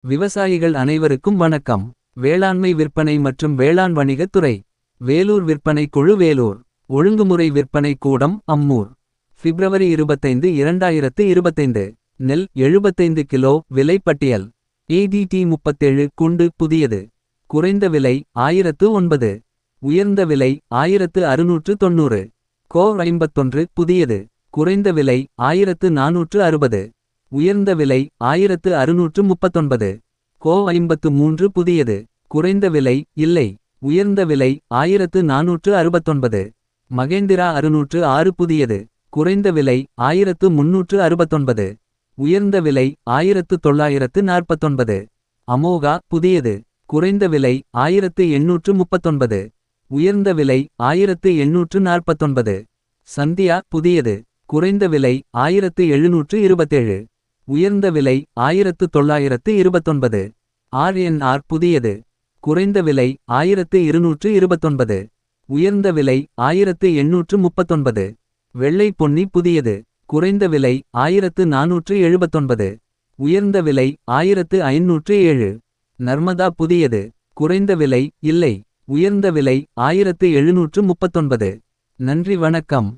விவசாயிகள் அனைவருக்கும் வணக்கம். வேளாண்மை விற்பனை மற்றும் வேளாண் வணிகத் துறை. வேலூர் விற்பனை குழு வேலூர். ஒழுங்குமுறை விற்பனை கூடம் அம்மூர். பிப்ரவரி 25 2025. நெல் 75 கிலோ விலை பட்டியல். ADT 37 குண்டு புதியது. குறைந்த விலை 1009. உயர்ந்த விலை 1690. கோ 51 புதியது. குறைந்த விலை 1460. உயர்ந்த விலை 1639. கோ 53 புதியது. குறைந்த விலை இல்லை. உயர்ந்த விலை 1469. மகேந்திரா 606 புதியது. குறைந்த விலை 1369. உயர்ந்த விலை 1949. அமோகா புதியது. குறைந்த விலை 1839. உயர்ந்த விலை 1849. சந்தியா புதியது. குறைந்த விலை 1727. உயர்ந்த விலை 1929. RNR புதியது. குறைந்த விலை 1229. உயர்ந்த விலை 1839. வெள்ளை பொன்னி புதியது. குறைந்த விலை 1479. உயர்ந்த விலை 1507. நர்மதா புதியது. குறைந்த விலை இல்லை. உயர்ந்த விலை 1739. நன்றி வணக்கம்.